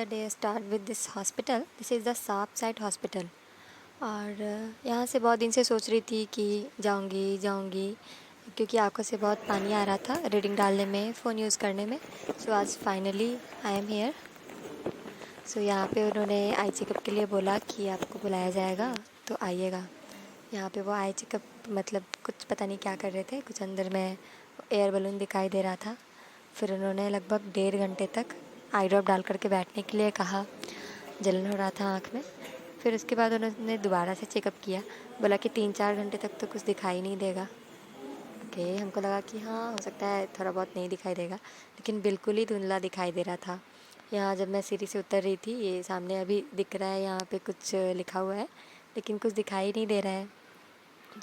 the day start with this hospital. This is the sap site hospital. और यहाँ से बहुत दिन से सोच रही थी कि जाऊँगी जाऊँगी, क्योंकि आंखों से बहुत पानी आ रहा था रीडिंग डालने में, फ़ोन यूज़ करने में. सो आज फाइनली आई एम हेयर. सो यहाँ पे उन्होंने आई चेकअप के लिए बोला कि आपको बुलाया जाएगा तो आइएगा. यहाँ पे वो आई चेकअप मतलब कुछ पता नहीं क्या कर रहे थे, कुछ अंदर में एयर बलून दिखाई दे रहा था. फिर उन्होंने लगभग 1.5 घंटे तक आई ड्रॉप डाल करके बैठने के लिए कहा. जलन हो रहा था आँख में. फिर उसके बाद उन्होंने दोबारा से चेकअप किया. बोला कि 3-4 घंटे तक तो कुछ दिखाई नहीं देगा. ओके, हमको लगा कि हाँ हो सकता है थोड़ा बहुत नहीं दिखाई देगा, लेकिन बिल्कुल ही धुंधला दिखाई दे रहा था. यहाँ जब मैं सीढ़ी से उतर रही थी, ये सामने अभी दिख रहा है यहाँ पे कुछ लिखा हुआ है, लेकिन कुछ दिखाई नहीं दे रहा है.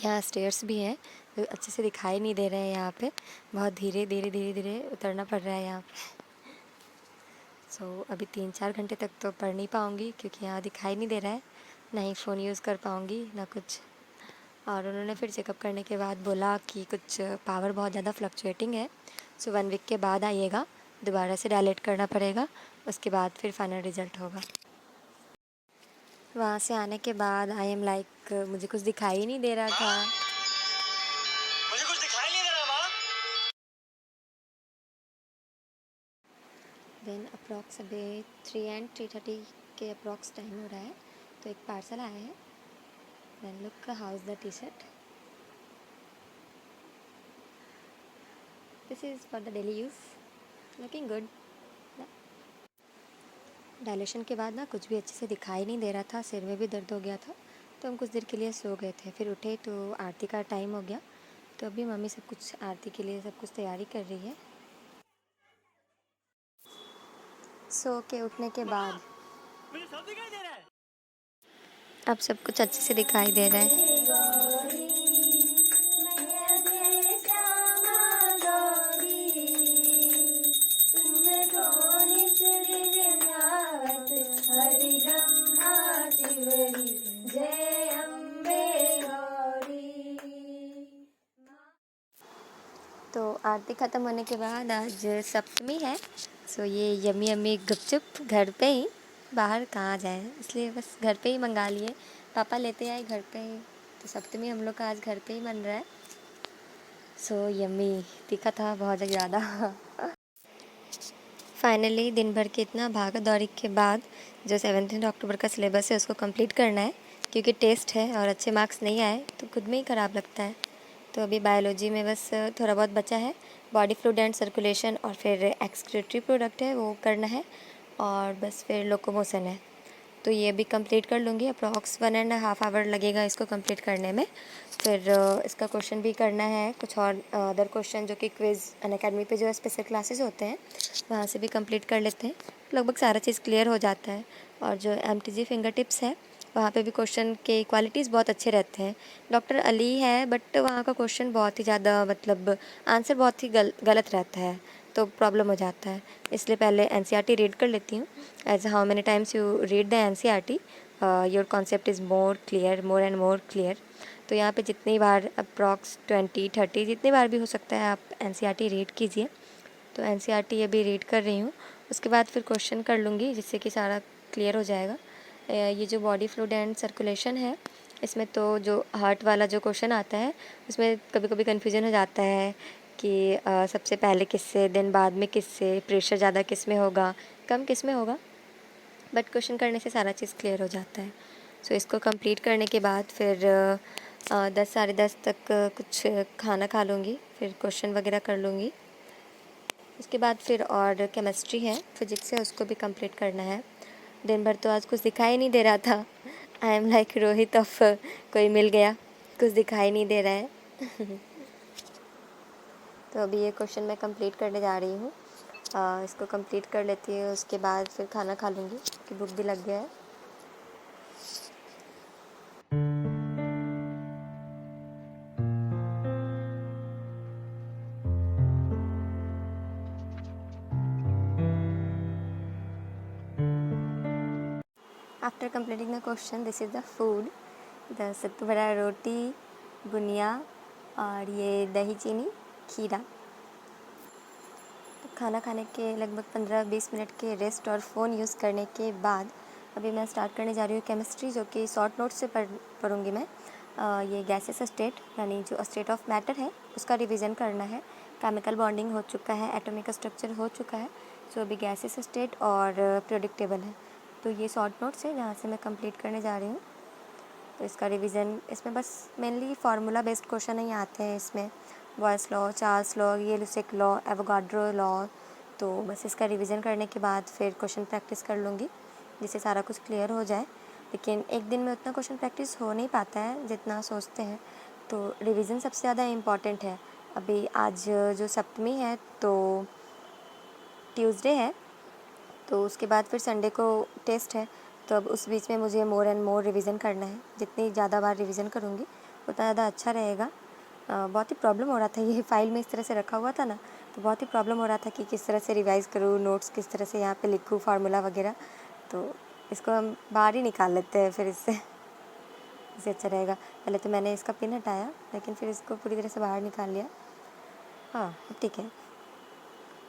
यहाँ स्टेयर्स भी हैं तो अच्छे से दिखाई नहीं दे रहे हैं. यहाँ पे बहुत धीरे धीरे धीरे धीरे उतरना पड़ रहा है यहाँ पे. सो अभी 3-4 घंटे तक तो पढ़ नहीं पाऊँगी, क्योंकि यहाँ दिखाई नहीं दे रहा है. ना ही फ़ोन यूज़ कर पाऊँगी ना कुछ. और उन्होंने फिर चेकअप करने के बाद बोला कि कुछ पावर बहुत ज़्यादा फ्लक्चुएटिंग है. सो 1 वीक के बाद आइएगा, दोबारा से डायलेट करना पड़ेगा, उसके बाद फिर फाइनल रिज़ल्ट होगा. वहाँ से आने के बाद आई एम लाइक मुझे कुछ दिखाई ही नहीं दे रहा था. मुझे कुछ दिखाई नहीं दे रहा माँ. देन अप्रॉक्स अभी 3 and 3:30 के अप्रॉक्स टाइम हो रहा है, तो एक पार्सल आया है. Then look how is the T shirt. This is for the daily use. Looking good. Dilation के बाद ना कुछ भी अच्छे से दिखाई नहीं दे रहा था, सिर में भी दर्द हो गया था, तो हम कुछ देर के लिए सो गए थे. फिर उठे तो आरती का टाइम हो गया, तो अभी मम्मी सब कुछ आरती के लिए सब कुछ तैयारी कर रही है. सो के उठने के बाद मुझे सब दिखाई दे रहा है. अब सब कुछ अच्छे से दिखाई दे रहा है. तो आरती ख़त्म होने के बाद आज सप्तमी है. सो ये यम्मी यम्मी गुपचुप घर पे ही, बाहर कहाँ जाए, इसलिए बस घर पे ही मंगा लिए. पापा लेते आए घर पे ही, तो सप्तमी हम लोग का आज घर पे ही बन रहा है. So yummy. तीखा था बहुत ज़्यादा. फाइनली दिन भर की इतना भागा दौड़ी के बाद जो 17 अक्टूबर का सिलेबस है उसको कंप्लीट करना है, क्योंकि टेस्ट है और अच्छे मार्क्स नहीं आए तो खुद में ही ख़राब लगता है. तो अभी बायोलॉजी में बस थोड़ा बहुत बचा है. बॉडी फ्लूइड एंड सर्कुलेशन और फिर एक्सक्रीटरी प्रोडक्ट है वो करना है, और बस फिर लोकोमोशन है. तो ये भी कंप्लीट कर लूँगी. अप्रॉक्स 1.5 आवर लगेगा इसको कंप्लीट करने में. फिर इसका क्वेश्चन भी करना है, कुछ और अदर क्वेश्चन जो कि क्विज़ अनअकैडमी पे जो स्पेशल क्लासेस होते हैं वहाँ से भी कंप्लीट कर लेते हैं. लगभग सारा चीज़ क्लियर हो जाता है. और जो MTG फिंगर टिप्स है वहाँ पे भी क्वेश्चन के क्वालिटीज़ बहुत अच्छे रहते हैं. डॉक्टर अली है बट वहाँ का क्वेश्चन बहुत ही ज़्यादा मतलब आंसर बहुत ही गलत रहता है, तो प्रॉब्लम हो जाता है. इसलिए पहले NCERT रीड कर लेती हूँ. As how many times you read the NCERT your concept is more clear, more and more clear. तो यहाँ पे जितनी बार अप्रॉक्स 20-30 जितनी बार भी हो सकता है आप NCERT रीड कीजिए. तो NCERT अभी रीड कर रही हूँ. उसके बाद फिर क्वेश्चन कर लूँगी, जिससे कि सारा क्लियर हो जाएगा. ये जो बॉडी फ्लूइड एंड सर्कुलेशन है, इसमें तो जो हार्ट वाला जो क्वेश्चन आता है उसमें कभी कभी कन्फ्यूजन हो जाता है कि सबसे पहले किससे, देन बाद में किससे, प्रेशर ज़्यादा किस में होगा, कम किस में होगा. बट क्वेश्चन करने से सारा चीज़ क्लियर हो जाता है. सो इसको कंप्लीट करने के बाद फिर 10-10:30 तक कुछ खाना खा लूँगी, फिर क्वेश्चन वगैरह कर लूँगी. उसके बाद फिर और केमिस्ट्री है, फिजिक्स है, उसको भी कंप्लीट करना है. दिन भर तो आज कुछ दिखाई नहीं दे रहा था. I am like Rohit of कोई मिल गया, कुछ दिखाई नहीं दे रहा है. तो अभी ये क्वेश्चन मैं कंप्लीट करने जा रही हूँ. इसको कंप्लीट कर लेती हूँ, उसके बाद फिर खाना खा लूँगी, क्योंकि भूख भी लग गया है. After completing the question, this is the food. The sattu बड़ा रोटी, बुनिया और ये दही चीनी खीरा. तो खाना खाने के लगभग 15-20 मिनट के रेस्ट और फ़ोन यूज़ करने के बाद अभी मैं स्टार्ट करने जा रही हूँ केमिस्ट्री, जो कि शॉर्ट नोट से पढ़ूँगी मैं। ये गैसेस स्टेट यानी जो स्टेट ऑफ मैटर है उसका रिवीजन करना है। केमिकल बॉन्डिंग हो चुका है, एटॉमिक स्ट्रक्चर हो चुका है, सो अभी गैसेस स्टेट और पीरियोडिक टेबल है। तो ये शॉर्ट नोट्स है जहाँ से मैं कंप्लीट करने जा रही हूँ। तो इसका रिवीजन, इसमें बस मेनली फार्मूला बेस्ड क्वेश्चन ही आते हैं इसमें, बॉयल्स लॉ, चार्ल्स लॉ, ये लुसेक लॉ, एवोगाड्रो लॉ। तो बस इसका रिवीजन करने के बाद फिर क्वेश्चन प्रैक्टिस कर लूँगी जिससे सारा कुछ क्लियर हो जाए। लेकिन एक दिन में उतना क्वेश्चन प्रैक्टिस हो नहीं पाता है जितना सोचते हैं, तो रिवीजन सबसे ज़्यादा इम्पॉर्टेंट है। अभी आज जो सप्तमी है तो ट्यूसडे है, तो उसके बाद फिर संडे को टेस्ट है। तो अब उस बीच में मुझे मोर एंड मोर रिवीजन करना है। जितनी ज़्यादा बार रिवीजन करूँगी उतना ज़्यादा अच्छा रहेगा। बहुत ही प्रॉब्लम हो रहा था, ये फाइल में इस तरह से रखा हुआ था ना, तो बहुत ही प्रॉब्लम हो रहा था कि किस तरह से रिवाइज़ करूँ, नोट्स किस तरह से यहाँ पे लिखूँ, फार्मूला वगैरह। तो इसको हम बाहर ही निकाल लेते हैं फिर इससे अच्छा रहेगा। पहले तो मैंने इसका पिन हटाया, लेकिन फिर इसको पूरी तरह से बाहर निकाल लिया। हाँ, अब ठीक है।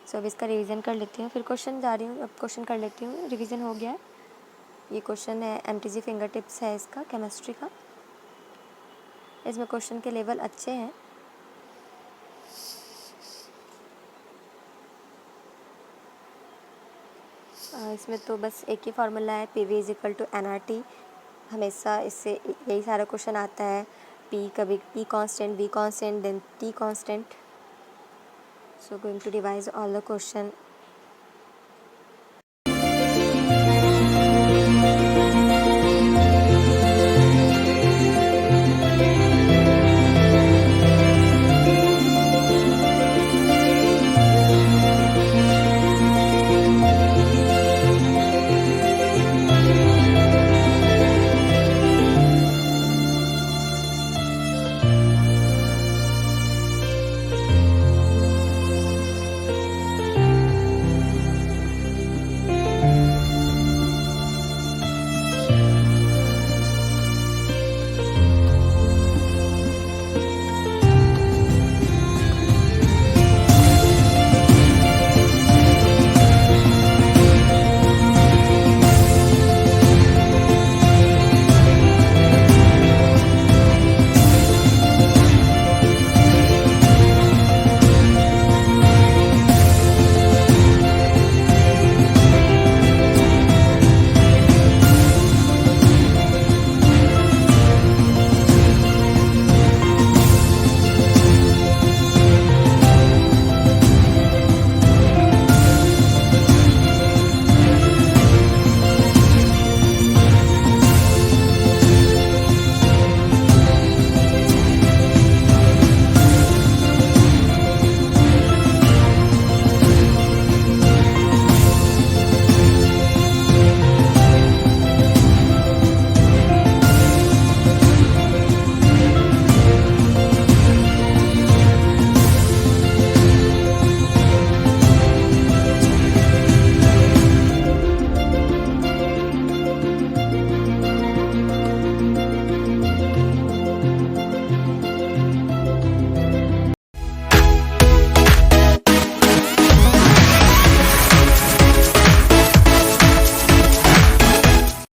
सो अब इसका रिवीजन कर लेती हूँ, फिर क्वेश्चन जा रही हूँ। अब क्वेश्चन कर लेती हूँ, रिवीजन हो गया है। ये क्वेश्चन है एमटीजी फिंगर टिप्स है इसका, केमिस्ट्री का। इसमें क्वेश्चन के लेवल अच्छे हैं। इसमें तो बस एक ही फार्मूला है, P V is equal to n R T. हमेशा इससे यही सारा क्वेश्चन आता है। पी कभी P constant, V constant, then T constant. So going to revise all the question.